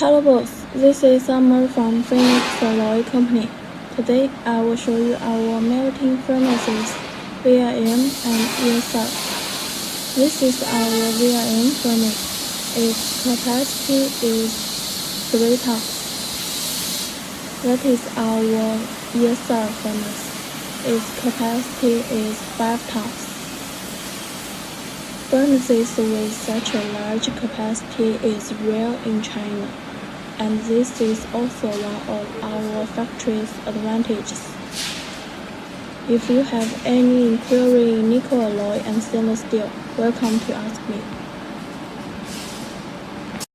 Hello boss, this is Summer from Alloy company. Today I will show you our melting furnaces, VIM and ESR. This is our VIM furnace. Its capacity is 3 tons. That is our ESR furnace. Its capacity is 5 tons. Furnaces with such a large capacity is rare in China, and this is also one of our factory's advantages. If you have any inquiry in nickel alloy and stainless steel, welcome to ask me.